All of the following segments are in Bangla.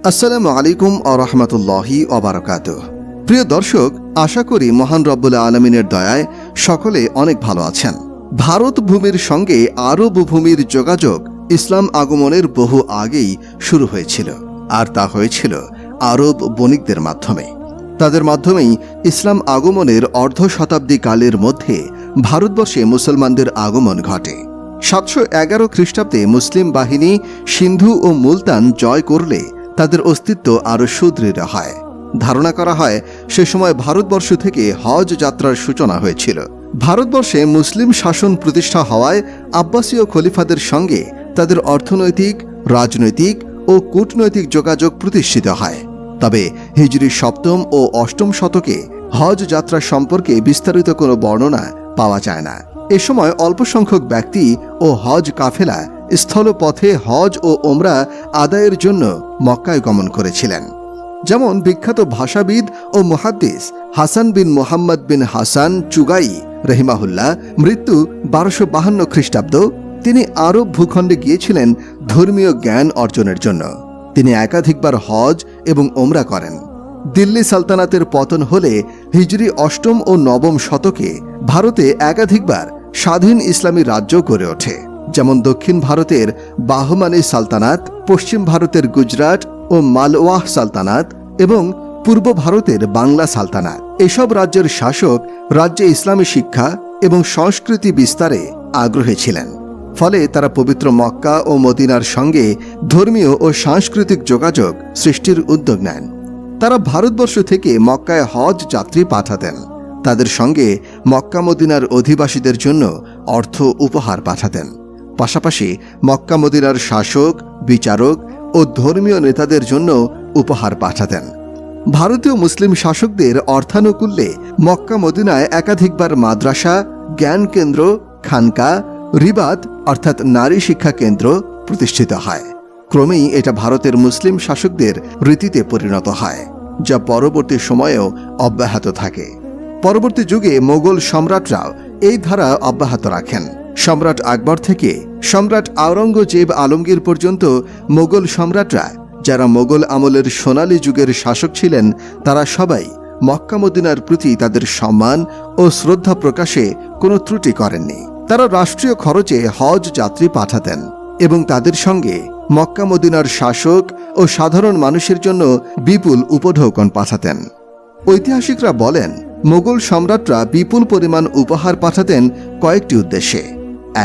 আসসালামু আলাইকুম ওয়া রাহমাতুল্লাহি ওয়া বারাকাতুহু। প্রিয় দর্শক, আশা করি মহান রব্বুল আলামিনের দয়ায় সকলে অনেক ভালো আছেন। ভারত ভূমির সঙ্গে আরব ভূমির যোগাযোগ ইসলাম আগমনের বহু আগেই শুরু হয়েছিল, আর তা হয়েছিল আরব বণিকদের মাধ্যমে। তাদের মাধ্যমেই ইসলাম আগমনের অর্ধ শতাব্দী কালের মধ্যে ভারতবর্ষে মুসলমানদের আগমন ঘটে। 711 খ্রিস্টাব্দে মুসলিম বাহিনী সিন্ধু ও মুলতান জয় করলে তাদের অস্তিত্ব আরও সুদৃঢ় হয়। ধারণা করা হয় সে সময় ভারতবর্ষ থেকে হজ যাত্রার সূচনা হয়েছিল। ভারতবর্ষে মুসলিম শাসন প্রতিষ্ঠা হওয়ায় আব্বাসীয় খলিফাদের সঙ্গে তাদের অর্থনৈতিক, রাজনৈতিক ও কূটনৈতিক যোগাযোগ প্রতিষ্ঠিত হয়। তবে হিজরি 7ম ও 8ম শতকে হজ যাত্রা সম্পর্কে বিস্তারিত কোনো বর্ণনা পাওয়া যায় না। এ সময় অল্প সংখ্যক ব্যক্তি ও হজ কাফেলা স্থলপথে হজ ও ওমরা আদায়ের জন্য মক্কায় গমন করেছিলেন। যেমন বিখ্যাত ভাষাবিদ ও মুহাদ্দিস হাসান বিন মুহাম্মদ বিন হাসান চুগাই রহিমাহুল্লাহ, মৃত্যু 1252 খ্রিস্টাব্দ। তিনি আরব ভূখণ্ডে গিয়েছিলেন ধর্মীয় জ্ঞান অর্জনের জন্য। তিনি একাধিকবার হজ এবং ওমরা করেন। দিল্লি সালতানাতের পতন হলে হিজরি 8ম ও 9ম শতকে ভারতে একাধিকবার স্বাধীন ইসলামী রাজ্য গড়ে ওঠে। যেমন দক্ষিণ ভারতের বাহমানি সালতানাত, পশ্চিম ভারতের গুজরাট ও মালওয়াহ সালতানাত এবং পূর্ব ভারতের বাংলা সালতানাত। এসব রাজ্যের শাসক রাজ্যে ইসলামী শিক্ষা এবং সংস্কৃতি বিস্তারে আগ্রহী ছিলেন। ফলে তারা পবিত্র মক্কা ও মদিনার সঙ্গে ধর্মীয় ও সাংস্কৃতিক যোগাযোগ সৃষ্টির উদ্যোগ নেন। তারা ভারতবর্ষ থেকে মক্কায় হজ যাত্রী পাঠাতেন। তাদের সঙ্গে মক্কা মদিনার অধিবাসীদের জন্য অর্থ উপহার পাঠাতেন। পাশাপাশি মক্কা মদিনার শাসক, বিচারক ও ধর্মীয় নেতাদের জন্য উপহার পাঠাতেন। ভারতীয় মুসলিম শাসকদের অর্থানুকূল্যে মক্কা মদিনায় একাধিকবার মাদ্রাসা, জ্ঞান কেন্দ্র, খানকা, রিবাত অর্থাৎ নারী শিক্ষা কেন্দ্র প্রতিষ্ঠিত হয়। ক্রমেই এটা ভারতের মুসলিম শাসকদের রীতিতে পরিণত হয়, যা পরবর্তী সময়েও অব্যাহত থাকে। পরবর্তী যুগে মোগল সম্রাটরাও এই ধারা অব্যাহত রাখেন। সম্রাট আকবর থেকে সম্রাট আওরঙ্গজেব আলমগীর পর্যন্ত মোগল সম্রাটরা, যারা মোগল আমলের সোনালী যুগের শাসক ছিলেন, তারা সবাই মক্কা মদিনার প্রতি তাদের সম্মান ও শ্রদ্ধা প্রকাশে কোনো ত্রুটি করেননি। তারা রাষ্ট্রীয় খরচে হজ যাত্রী পাঠাতেন এবং তাদের সঙ্গে মক্কা মদিনার শাসক ও সাধারণ মানুষের জন্য বিপুল উপঢৌকন পাঠাতেন। ঐতিহাসিকরা বলেন, মোগল সম্রাটরা বিপুল পরিমাণ উপহার পাঠাতেন কয়েকটি উদ্দেশ্যে।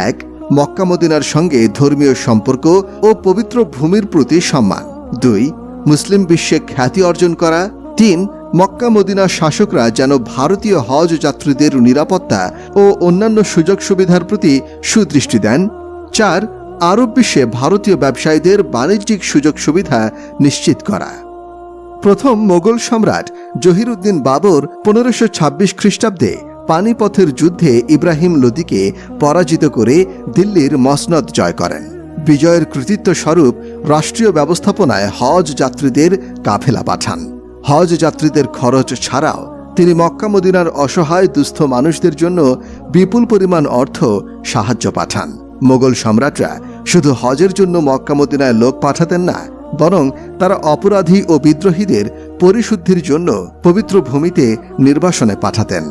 1. মক্কা মদিনার সঙ্গে ধর্মীয় সম্পর্ক ও পবিত্র ভূমির প্রতি সম্মান। 2. মুসলিম বিশ্বে খ্যাতি অর্জন করা। 3. মক্কা মদিনা শাসকরা যেন ভারতীয় হজ যাত্রীদের নিরাপত্তা ও অন্যান্য সুযোগ সুবিধার প্রতি সুদৃষ্টি দেন। 4. আরব বিশ্বে ভারতীয় ব্যবসায়ীদের বাণিজ্যিক সুযোগ সুবিধা নিশ্চিত করা। প্রথম মোগল সম্রাট জহিরুদ্দিন বাবর 1526 খ্রিস্টাব্দে পানিপথের যুদ্ধে ইব্রাহিম লোদিকে পরাজিত করে দিল্লির মসনদ জয় করেন। বিজয়ের কৃতিত্ব স্বরূপ রাষ্ট্রীয় ব্যবস্থাপনায় হজ যাত্রীদের কাফেলা পাঠান। হজ যাত্রীদের খরচ ছাড়াও তিনি মক্কা মদিনার অসহায় দুস্থ মানুষদের জন্য বিপুল পরিমাণ অর্থ সাহায্য পাঠান। মোগল সম্রাটরা শুধু হজের জন্য মক্কা মদিনায় লোক পাঠাতেন না, বরং তারা অপরাধী ও বিদ্রোহীদের পরিশুদ্ধির জন্য পবিত্র ভূমিতে নির্বাসনে পাঠাতেন।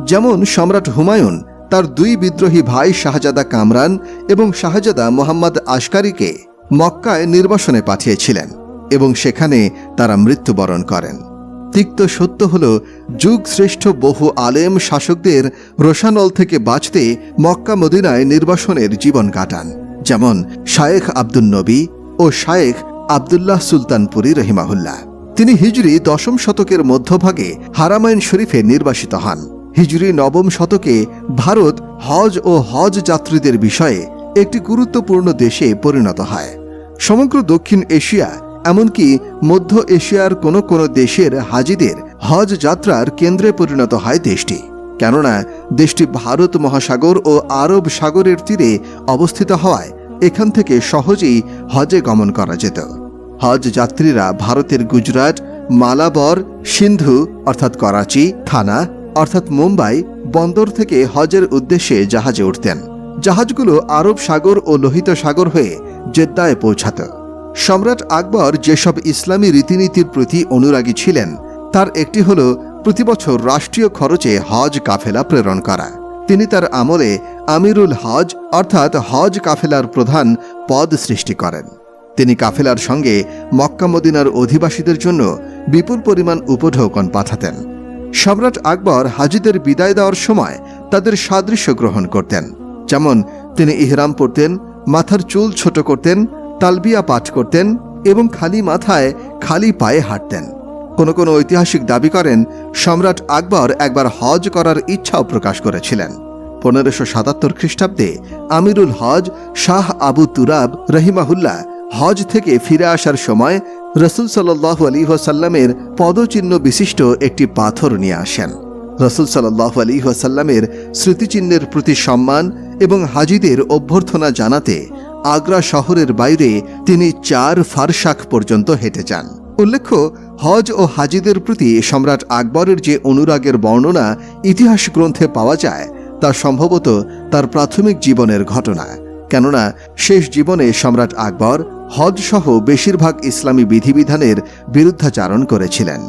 যেমন সম্রাট হুমায়ুন তার 2 বিদ্রোহী ভাই শাহজাদা কামরান এবং শাহজাদা মোহাম্মদ আশকারীকে মক্কায় নির্বাসনে পাঠিয়েছিলেন এবং সেখানে তারা মৃত্যুবরণ করেন। তিক্ত সত্য হল, যুগ শ্রেষ্ঠ বহু আলেম শাসকদের রোষানল থেকে বাঁচতে মক্কা মদিনায় নির্বাসনের জীবন কাটান। যেমন শায়েখ আব্দুল নবী ও শায়েখ আবদুল্লাহ সুলতানপুরি রহিমাহুল্লাহ। তিনি হিজরি 10ম শতকের মধ্যভাগে হারামাইন শরীফে নির্বাসিত হন। হিজরি 9ম শতকে ভারত হজ ও হজ যাত্রীদের বিষয়ে একটি গুরুত্বপূর্ণ দেশে পরিণত হয়। সমগ্র দক্ষিণ এশিয়া, এমনকি মধ্য এশিয়ার কোনো কোনো দেশের হাজিদের হজ যাত্রার কেন্দ্রে পরিণত হয় দেশটি। কেননা দেশটি ভারত মহাসাগর ও আরব সাগরের তীরে অবস্থিত হওয়ায় এখান থেকে সহজেই হজে গমন করা যেত। হজ যাত্রীরা ভারতের গুজরাট, মালাবর, সিন্ধু অর্থাৎ করাচি, থানা অর্থাৎ মুম্বাই বন্দর থেকে হজের উদ্দেশ্যে জাহাজে উঠতেন। জাহাজগুলো আরব সাগর ও লোহিত সাগর হয়ে জেদ্দায় পৌঁছাত। সম্রাট আকবর যেসব ইসলামী রীতিনীতির প্রতি অনুরাগী ছিলেন তার একটি হল প্রতিবছর রাষ্ট্রীয় খরচে হজ কাফেলা প্রেরণ করা। তিনি তার আমলে আমিরুল হজ অর্থাৎ হজ কাফেলার প্রধান পদ সৃষ্টি করেন। তিনি কাফেলার সঙ্গে মক্কা মদিনার অধিবাসীদের জন্য বিপুল পরিমাণ উপঢৌকন পাঠাতেন। সম্রাট আকবর হাজিদের বিদায় দেওয়ার সময় তাদের সাদৃশ্য গ্রহণ করতেন। যেমন তিনি ইহরাম পরতেন, মাথার চুল ছোট করতেন, তালবিয়া পাঠ করতেন এবং খালি মাথায় খালি পায়ে হাঁটতেন। কোনো কোনো ঐতিহাসিক দাবি করেন সম্রাট আকবর একবার হজ করার ইচ্ছাও প্রকাশ করেছিলেন। 1577 খ্রিস্টাব্দে আমিরুল হজ শাহ আবু তুরাব রহিমাহুল্লাহ হজ থেকে ফিরে আসার সময় রসুল সাল্লাল্লাহু আলাইহি ওয়াসাল্লামের পদচিহ্ন বিশিষ্ট একটি পাথর নিয়ে আসেন। রসুল সাল্লাল্লাহু আলাইহি ওয়াসাল্লামের স্মৃতিচিহ্নের প্রতি সম্মান এবং হাজিদের অভ্যর্থনা জানাতে আগ্রা শহরের বাইরে তিনি 4 ফারসাখ পর্যন্ত হেঁটে যান। উল্লেখ্য, হজ ও হাজিদের প্রতি সম্রাট আকবরের যে অনুরাগের বর্ণনা ইতিহাস গ্রন্থে পাওয়া যায় তা সম্ভবত তার প্রাথমিক জীবনের ঘটনা। কেননা শেষ জীবনে সম্রাট আকবর হজ সহ বেশিরভাগ ইসলামী বিধিবিধানের বিরুদ্ধাচারণ করেছিলেন।